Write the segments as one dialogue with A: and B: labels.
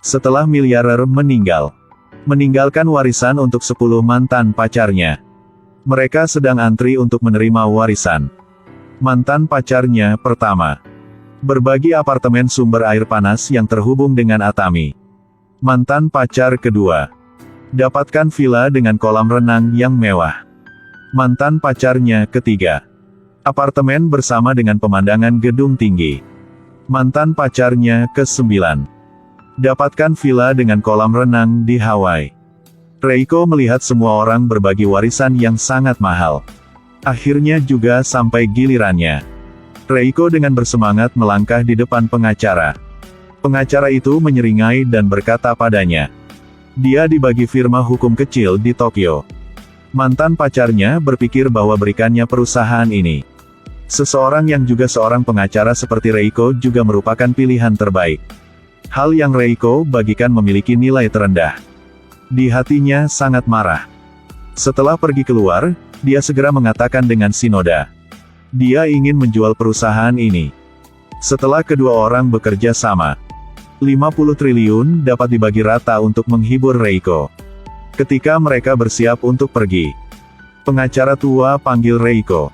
A: Setelah miliarder meninggal, meninggalkan warisan untuk 10 mantan pacarnya. Mereka sedang antri untuk menerima warisan. Mantan pacarnya pertama, berbagi apartemen sumber air panas yang terhubung dengan Atami. Mantan pacar kedua, dapatkan villa dengan kolam renang yang mewah. Mantan pacarnya ketiga, apartemen bersama dengan pemandangan gedung tinggi. Mantan pacarnya ke-9, dapatkan villa dengan kolam renang di Hawaii. Reiko melihat semua orang berbagi warisan yang sangat mahal. Akhirnya juga sampai gilirannya. Reiko dengan bersemangat melangkah di depan pengacara. Pengacara itu menyeringai dan berkata padanya, dia dibagi firma hukum kecil di Tokyo. Mantan pacarnya berpikir bahwa berikannya perusahaan ini. Seseorang yang juga seorang pengacara seperti Reiko juga merupakan pilihan terbaik. Hal yang Reiko bagikan memiliki nilai terendah. Di hatinya sangat marah. Setelah pergi keluar, dia segera mengatakan dengan Shinoda, dia ingin menjual perusahaan ini. Setelah kedua orang bekerja sama, 50 triliun dapat dibagi rata untuk menghibur Reiko. Ketika mereka bersiap untuk pergi, pengacara tua panggil Reiko,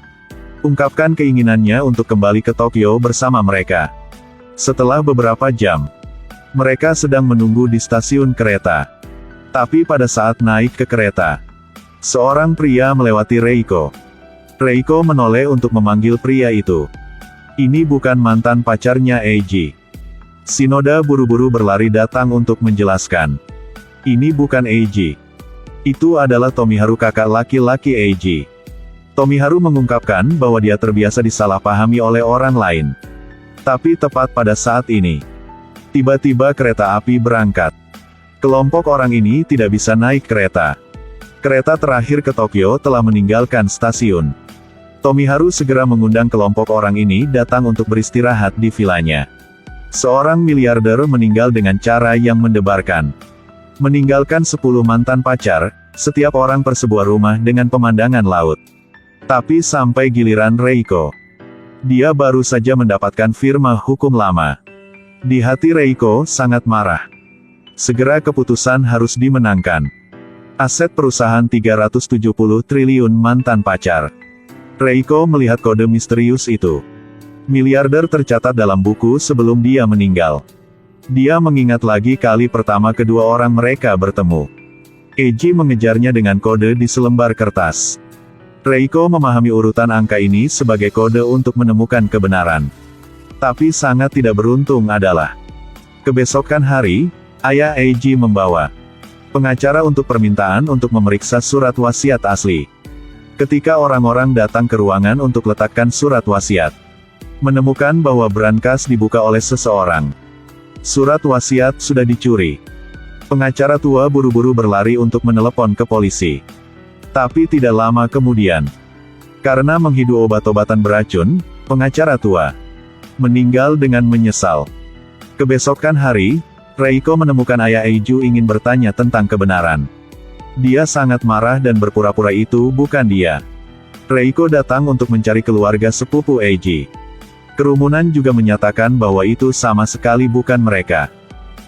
A: ungkapkan keinginannya untuk kembali ke Tokyo bersama mereka. Setelah beberapa jam, mereka sedang menunggu di stasiun kereta. Tapi pada saat naik ke kereta, seorang pria melewati Reiko. Reiko menoleh untuk memanggil pria itu. Ini bukan mantan pacarnya Eiji. Shinoda buru-buru berlari datang untuk menjelaskan. Ini bukan Eiji. Itu adalah Tomiharu, kakak laki-laki Eiji. Tomiharu mengungkapkan bahwa dia terbiasa disalahpahami oleh orang lain. Tapi tepat pada saat ini, tiba-tiba kereta api berangkat. Kelompok orang ini tidak bisa naik kereta. Kereta terakhir ke Tokyo telah meninggalkan stasiun. Tomiharu segera mengundang kelompok orang ini datang untuk beristirahat di vilanya. Seorang miliarder meninggal dengan cara yang mendebarkan. Meninggalkan 10 mantan pacar, setiap orang per sebuah rumah dengan pemandangan laut. Tapi sampai giliran Reiko, dia baru saja mendapatkan firma hukum lama. Di hati Reiko sangat marah. Segera keputusan harus dimenangkan. Aset perusahaan 370 triliun mantan pacar. Reiko melihat kode misterius itu. Miliarder tercatat dalam buku sebelum dia meninggal. Dia mengingat lagi kali pertama kedua orang mereka bertemu. Eiji mengejarnya dengan kode di selembar kertas. Reiko memahami urutan angka ini sebagai kode untuk menemukan kebenaran. Tapi sangat tidak beruntung adalah, kebesokan hari, ayah Eiji membawa pengacara untuk permintaan untuk memeriksa surat wasiat asli. Ketika orang-orang datang ke ruangan untuk letakkan surat wasiat, menemukan bahwa brankas dibuka oleh seseorang. Surat wasiat sudah dicuri. Pengacara tua buru-buru berlari untuk menelepon ke polisi. Tapi tidak lama kemudian, karena menghidu obat-obatan beracun, pengacara tua meninggal dengan menyesal. Kebesokan hari, Reiko menemukan ayah Eiju ingin bertanya tentang kebenaran. Dia sangat marah dan berpura-pura itu bukan dia. Reiko datang untuk mencari keluarga sepupu Eiji. Kerumunan juga menyatakan bahwa itu sama sekali bukan mereka.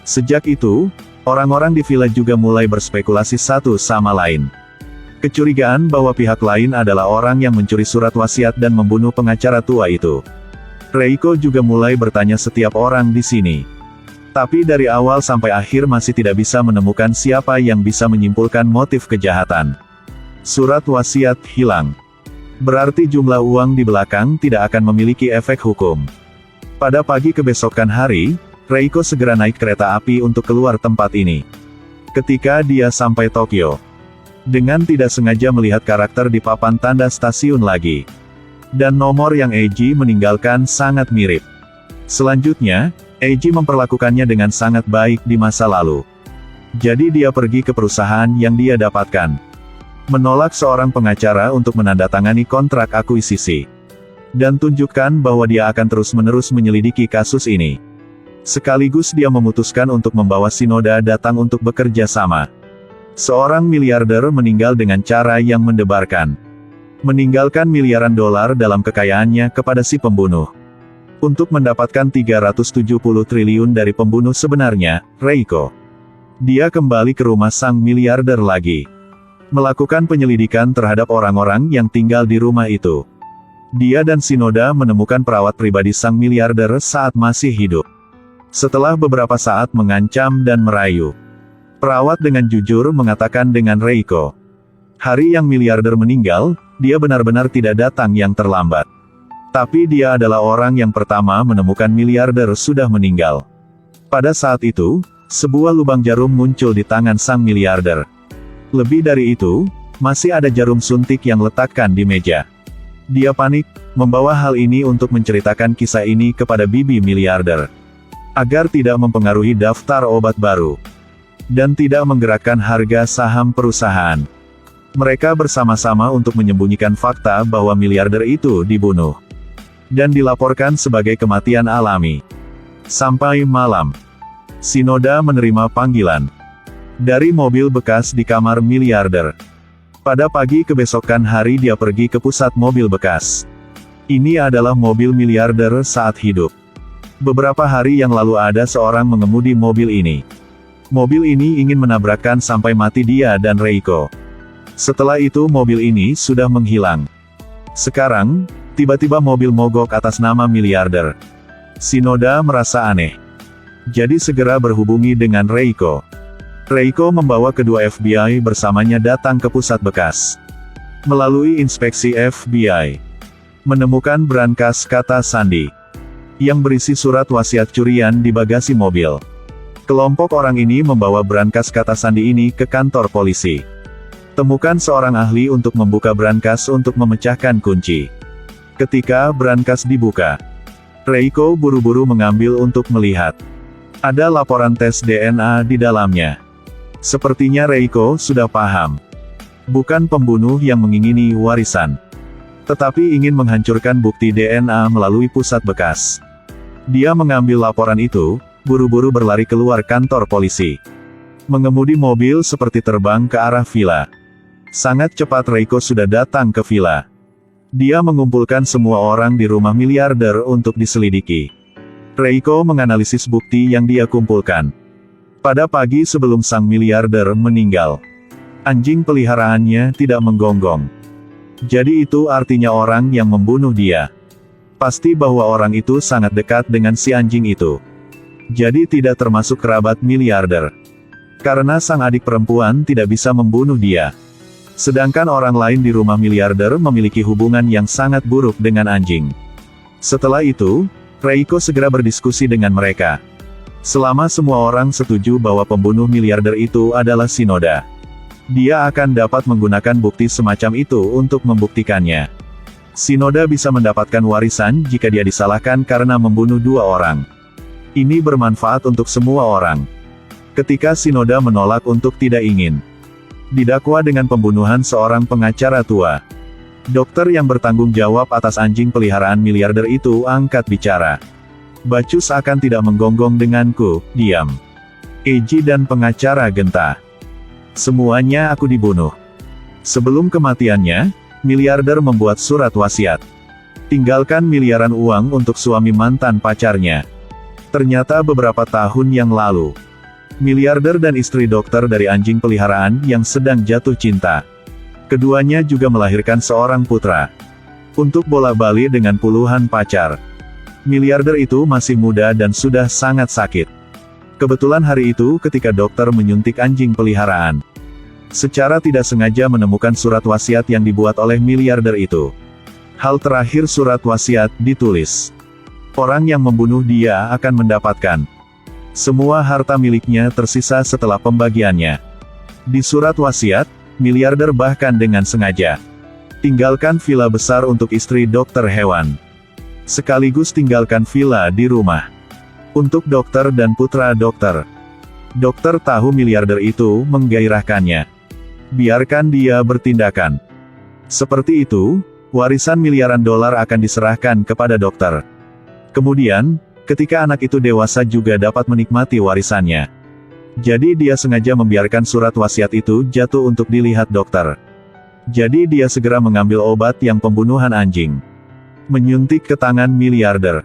A: Sejak itu, orang-orang di villa juga mulai berspekulasi satu sama lain. Kecurigaan bahwa pihak lain adalah orang yang mencuri surat wasiat dan membunuh pengacara tua itu. Reiko juga mulai bertanya setiap orang di sini. Tapi dari awal sampai akhir masih tidak bisa menemukan siapa yang bisa menyimpulkan motif kejahatan. Surat wasiat hilang. Berarti jumlah uang di belakang tidak akan memiliki efek hukum. Pada pagi kebesokan hari, Reiko segera naik kereta api untuk keluar tempat ini. Ketika dia sampai Tokyo, dengan tidak sengaja melihat karakter di papan tanda stasiun lagi. Dan nomor yang Eiji meninggalkan sangat mirip. Selanjutnya, Eiji memperlakukannya dengan sangat baik di masa lalu. Jadi dia pergi ke perusahaan yang dia dapatkan. Menolak seorang pengacara untuk menandatangani kontrak akuisisi. Dan tunjukkan bahwa dia akan terus-menerus menyelidiki kasus ini. Sekaligus dia memutuskan untuk membawa Shinoda datang untuk bekerja sama. Seorang miliarder meninggal dengan cara yang mendebarkan. Meninggalkan miliaran dolar dalam kekayaannya kepada si pembunuh. Untuk mendapatkan 370 triliun dari pembunuh sebenarnya, Reiko. Dia kembali ke rumah sang miliarder lagi. Melakukan penyelidikan terhadap orang-orang yang tinggal di rumah itu. Dia dan Shinoda menemukan perawat pribadi sang miliarder saat masih hidup. Setelah beberapa saat mengancam dan merayu, perawat dengan jujur mengatakan dengan Reiko, hari yang miliarder meninggal, dia benar-benar tidak datang yang terlambat. Tapi dia adalah orang yang pertama menemukan miliarder sudah meninggal. Pada saat itu, sebuah lubang jarum muncul di tangan sang miliarder. Lebih dari itu, masih ada jarum suntik yang letakkan di meja. Dia panik, membawa hal ini untuk menceritakan kisah ini kepada bibi miliarder. Agar tidak mempengaruhi daftar obat baru. Dan tidak menggerakkan harga saham perusahaan. Mereka bersama-sama untuk menyembunyikan fakta bahwa miliarder itu dibunuh. Dan dilaporkan sebagai kematian alami. Sampai malam, Shinoda menerima panggilan dari mobil bekas di kamar miliarder. Pada pagi kebesokan hari dia pergi ke pusat mobil bekas. Ini adalah mobil miliarder saat hidup. Beberapa hari yang lalu ada seorang mengemudi mobil ini. Mobil ini ingin menabrakkan sampai mati dia dan Reiko. Setelah itu mobil ini sudah menghilang. Sekarang, tiba-tiba mobil mogok atas nama miliarder. Shinoda merasa aneh. Jadi segera berhubungi dengan Reiko. Reiko membawa kedua FBI bersamanya datang ke pusat bekas. Melalui inspeksi FBI, menemukan brankas kata sandi yang berisi surat wasiat curian di bagasi mobil. Kelompok orang ini membawa brankas kata sandi ini ke kantor polisi. Temukan seorang ahli untuk membuka brankas untuk memecahkan kunci. Ketika brankas dibuka, Reiko buru-buru mengambil untuk melihat. Ada laporan tes DNA di dalamnya. Sepertinya Reiko sudah paham. Bukan pembunuh yang mengingini warisan, tetapi ingin menghancurkan bukti DNA melalui pusat bekas. Dia mengambil laporan itu, buru-buru berlari keluar kantor polisi. Mengemudi mobil seperti terbang ke arah villa. Sangat cepat Reiko sudah datang ke villa. Dia mengumpulkan semua orang di rumah miliarder untuk diselidiki. Reiko menganalisis bukti yang dia kumpulkan. Pada pagi sebelum sang miliarder meninggal, anjing peliharaannya tidak menggonggong. Jadi itu artinya orang yang membunuh dia. Pasti bahwa orang itu sangat dekat dengan si anjing itu. Jadi tidak termasuk kerabat miliarder. Karena sang adik perempuan tidak bisa membunuh dia. Sedangkan orang lain di rumah miliarder memiliki hubungan yang sangat buruk dengan anjing. Setelah itu, Reiko segera berdiskusi dengan mereka. Selama semua orang setuju bahwa pembunuh miliarder itu adalah Shinoda, dia akan dapat menggunakan bukti semacam itu untuk membuktikannya. Shinoda bisa mendapatkan warisan jika dia disalahkan karena membunuh dua orang. Ini bermanfaat untuk semua orang. Ketika Shinoda menolak untuk tidak ingin didakwa dengan pembunuhan seorang pengacara tua, dokter yang bertanggung jawab atas anjing peliharaan miliarder itu angkat bicara. Bacus akan tidak menggonggong denganku, diam. Eiji dan pengacara genta. Semuanya aku dibunuh. Sebelum kematiannya, miliarder membuat surat wasiat. Tinggalkan miliaran uang untuk suami mantan pacarnya. Ternyata beberapa tahun yang lalu, miliarder dan istri dokter dari anjing peliharaan yang sedang jatuh cinta. Keduanya juga melahirkan seorang putra. Untuk bola-bali dengan puluhan pacar. Miliarder itu masih muda dan sudah sangat sakit. Kebetulan hari itu ketika dokter menyuntik anjing peliharaan, secara tidak sengaja menemukan surat wasiat yang dibuat oleh miliarder itu. Hal terakhir surat wasiat ditulis. Orang yang membunuh dia akan mendapatkan semua harta miliknya tersisa setelah pembagiannya. Di surat wasiat, miliarder bahkan dengan sengaja tinggalkan villa besar untuk istri dokter hewan. Sekaligus tinggalkan villa di rumah untuk dokter dan putra dokter. Dokter tahu miliarder itu menggairahkannya. Biarkan dia bertindakan seperti itu, warisan miliaran dolar akan diserahkan kepada dokter. Kemudian, ketika anak itu dewasa juga dapat menikmati warisannya. Jadi dia sengaja membiarkan surat wasiat itu jatuh untuk dilihat dokter. Jadi dia segera mengambil obat yang pembunuhan anjing. Menyuntik ke tangan miliarder.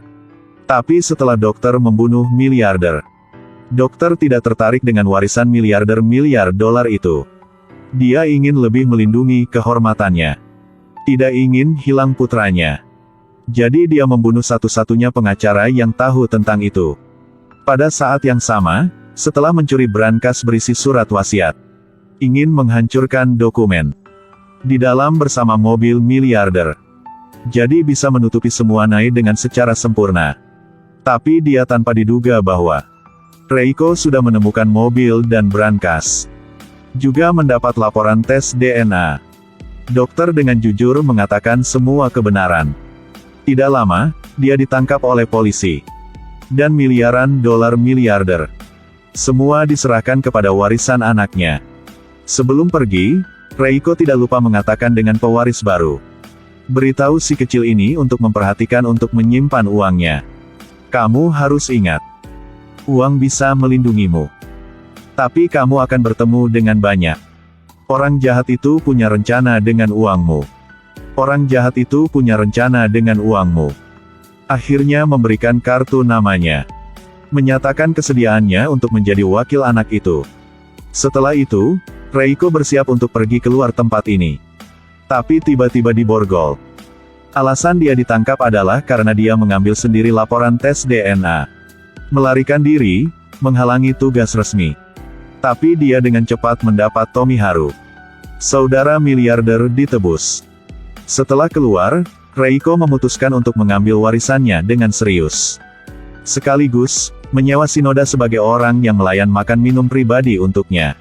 A: Tapi setelah dokter membunuh miliarder, dokter tidak tertarik dengan warisan miliarder miliar dolar itu. Dia ingin lebih melindungi kehormatannya. Tidak ingin hilang putranya. Jadi dia membunuh satu-satunya pengacara yang tahu tentang itu. Pada saat yang sama, setelah mencuri brankas berisi surat wasiat, ingin menghancurkan dokumen di dalam bersama mobil miliarder. Jadi bisa menutupi semua naik dengan secara sempurna. Tapi dia tanpa diduga bahwa Reiko sudah menemukan mobil dan brankas. Juga mendapat laporan tes DNA. Dokter dengan jujur mengatakan semua kebenaran. Tidak lama, dia ditangkap oleh polisi. Dan miliaran dolar miliarder. Semua diserahkan kepada warisan anaknya. Sebelum pergi, Reiko tidak lupa mengatakan dengan pewaris baru. Beritahu si kecil ini untuk memperhatikan untuk menyimpan uangnya. Kamu harus ingat. Uang bisa melindungimu. Tapi kamu akan bertemu dengan banyak orang jahat itu punya rencana dengan uangmu. Orang jahat itu punya rencana dengan uangmu. Akhirnya memberikan kartu namanya. Menyatakan kesediaannya untuk menjadi wakil anak itu. Setelah itu, Reiko bersiap untuk pergi keluar tempat ini. Tapi tiba-tiba diborgol. Alasan dia ditangkap adalah karena dia mengambil sendiri laporan tes DNA. Melarikan diri, menghalangi tugas resmi. Tapi dia dengan cepat mendapat Tomiharu. Saudara miliarder ditebus. Setelah keluar, Reiko memutuskan untuk mengambil warisannya dengan serius. Sekaligus, menyewa Shinoda sebagai orang yang melayan makan minum pribadi untuknya.